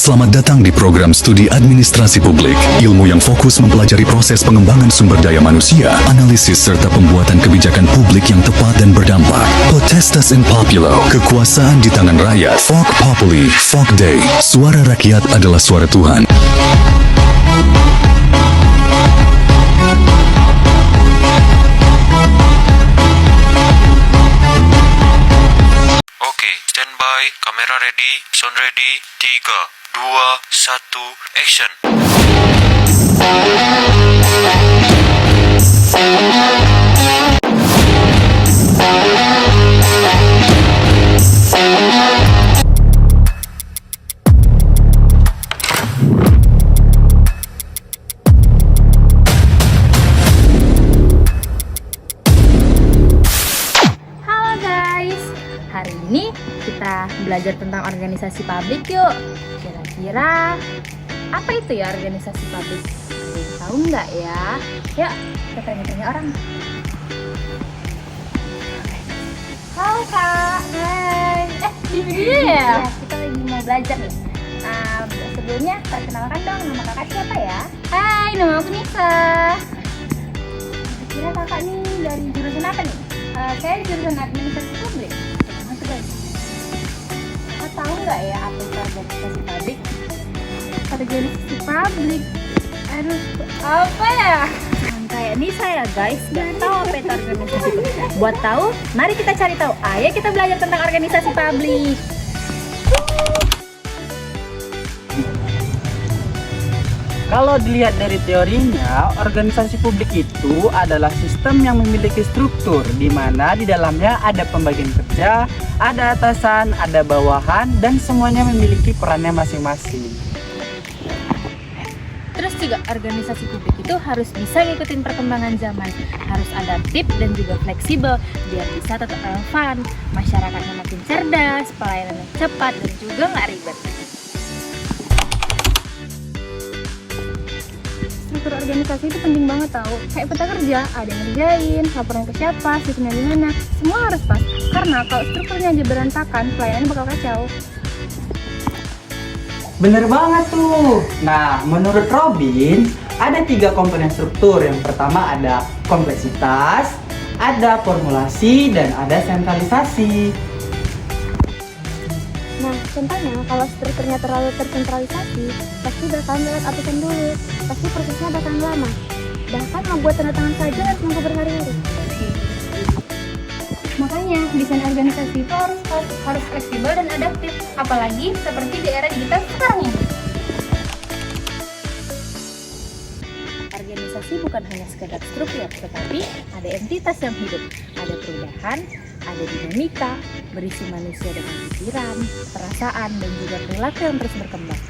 Selamat datang di program studi administrasi publik, ilmu yang fokus mempelajari proses pengembangan sumber daya manusia, analisis serta pembuatan kebijakan publik yang tepat dan berdampak. Potestas in Populo, kekuasaan di tangan rakyat. Vox Populi, Vox Dei, suara rakyat adalah suara Tuhan. Oke, standby, kamera ready, sound ready, 3, 2, 1, action. Halo guys, hari ini kita belajar tentang organisasi publik yuk. Kira-kira apa itu ya organisasi publik? Ada yang tahu nggak ya? Yuk, kita tanya-tanya orang. Halo kak, hai. Di video ya? Kita lagi mau belajar nih. Sebelumnya perkenalkan dong, nama kakak siapa ya? Hai, nama aku Nisa. Kira kakak nih dari jurusan apa nih? Saya jurusan administrasi publik. Masuk guys. Kakak tahu nggak ya apa itu organisasi publik? Organisasi publik. Aduh, apa ya? Kayak Nisa ya guys, nggak tahu apa itu organisasi publik. Buat tahu, mari kita cari tahu. Ayo kita belajar tentang organisasi publik. Kalau dilihat dari teorinya, organisasi publik itu adalah sistem yang memiliki struktur di mana di dalamnya ada pembagian kerja, ada atasan, ada bawahan, dan semuanya memiliki perannya masing-masing. Terus juga organisasi publik itu harus bisa ngikutin perkembangan zaman, harus adaptif dan juga fleksibel biar bisa tetap relevan, masyarakatnya makin cerdas, pelayanannya cepat dan juga nggak ribet. Struktur organisasi itu penting banget tahu. Kayak peta kerja, ada yang ngerjain, laporan ke siapa, sistemnya di mana, semua harus pas. Karena kalau strukturnya aja berantakan, pelayanannya bakal kacau. Bener banget tuh. Nah, menurut Robin, ada 3 komponen struktur. Yang pertama ada kompleksitas, ada formulasi, dan ada sentralisasi. Nah, contohnya kalau strukturnya terlalu tersentralisasi, pasti bakalan lewat atasan dulu. Pasti prosesnya bakalan lama. Bahkan membuat tanda tangan saja harus nunggu berhari-hari. Makanya desain organisasi itu harus fleksibel dan adaptif, apalagi seperti di era digital sekarang ini. Organisasi bukan hanya sekedar struktur, tetapi ada entitas yang hidup, ada perubahan, ada dinamika, berisi manusia dengan pikiran, perasaan, dan juga perilaku yang terus berkembang.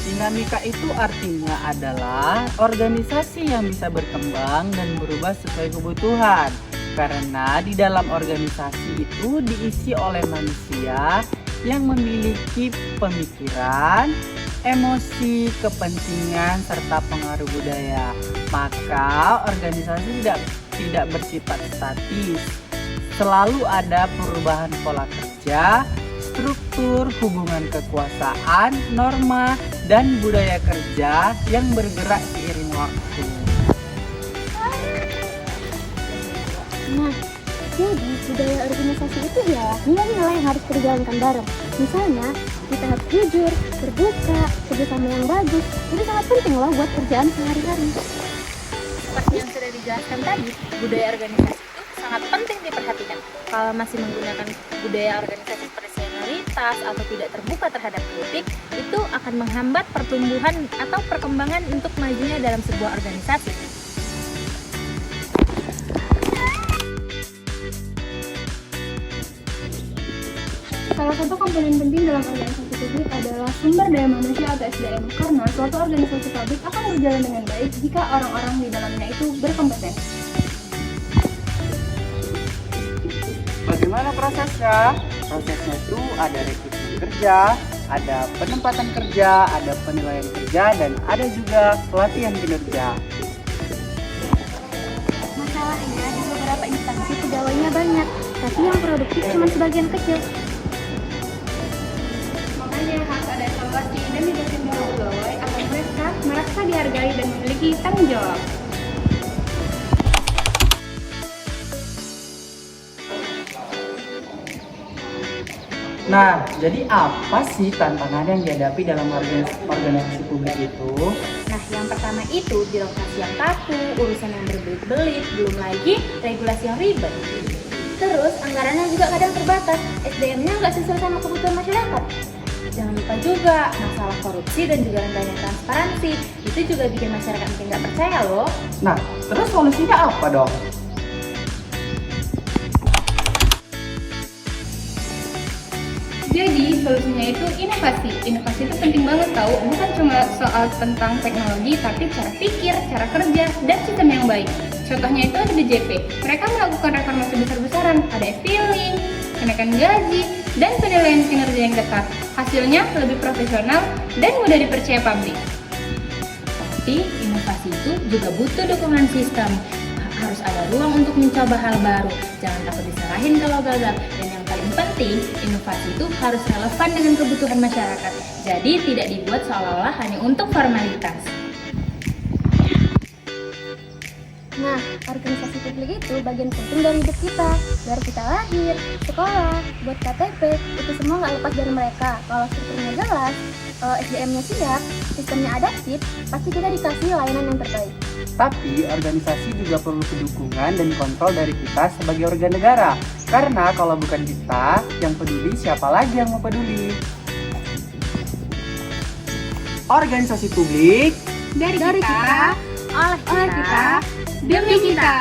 Dinamika itu artinya adalah organisasi yang bisa berkembang dan berubah sesuai kebutuhan. Karena di dalam organisasi itu diisi oleh manusia yang memiliki pemikiran, emosi, kepentingan, serta pengaruh budaya. Maka organisasi tidak bersifat statis. Selalu ada perubahan pola kerja, struktur, hubungan kekuasaan, norma, dan budaya kerja yang bergerak seiring waktu. Nah, jadi budaya organisasi itu ya nilai-nilai yang harus dijalankan bareng. Misalnya, kita harus jujur, terbuka, kerjasama yang bagus. Itu sangat penting loh buat kerjaan sehari-hari. Seperti yang sudah dijelaskan tadi, budaya organisasi itu sangat penting diperhatikan. Kalau masih menggunakan budaya organisasi seperti senioritas atau tidak terbuka terhadap kritik, itu akan menghambat pertumbuhan atau perkembangan untuk majunya dalam sebuah organisasi. Salah satu komponen penting dalam organisasi publik adalah sumber daya manusia atau SDM, karena suatu organisasi publik akan berjalan dengan baik jika orang-orang di dalamnya itu berkompeten. Bagaimana prosesnya? Prosesnya itu ada rekrutmen kerja, ada penempatan kerja, ada penilaian kerja, dan ada juga pelatihan kinerja. Masalahnya di beberapa instansi pegawainya banyak, tapi yang produktif cuma sebagian kecil. merasa dihargai dan memiliki tanggung jawab. Nah, jadi apa sih tantangan yang dihadapi dalam organisasi publik itu? Nah, yang pertama itu birokrasi yang kaku, urusan yang berbelit-belit, belum lagi regulasi yang ribet. Terus anggarannya juga kadang terbatas, SDM-nya nggak sesuai sama kebutuhan masyarakat. Jangan lupa juga masalah korupsi dan juga rendahnya transparansi. Itu juga bikin masyarakat makin nggak percaya loh. Nah, terus solusinya apa dong? Jadi solusinya itu inovasi. Inovasi itu penting banget tahu, bukan cuma soal tentang teknologi, tapi cara pikir, cara kerja, dan sistem yang baik. Contohnya itu ada di JP. Mereka melakukan reformasi besar-besaran, ada e-filing, kenaikan gaji, dan penilaian kinerja yang ketat. Hasilnya lebih profesional dan mudah dipercaya publik. Tapi inovasi itu juga butuh dukungan sistem. Harus ada ruang untuk mencoba hal baru. Jangan takut disalahin kalau gagal. Dan yang paling penting, inovasi itu harus relevan dengan kebutuhan masyarakat. Jadi tidak dibuat seolah-olah hanya untuk formalitas. Nah, organisasi publik itu bagian penting dari hidup kita. Dari kita lahir, sekolah, buat KTP, itu semua nggak lepas dari mereka. Kalau strukturnya jelas, SDM-nya siap, sistemnya adaptif, pasti kita dikasih layanan yang terbaik. Tapi organisasi juga perlu dukungan dan kontrol dari kita sebagai warga negara. Karena kalau bukan kita yang peduli, siapa lagi yang mau peduli? Organisasi publik Dari kita, oleh kita, demi kita.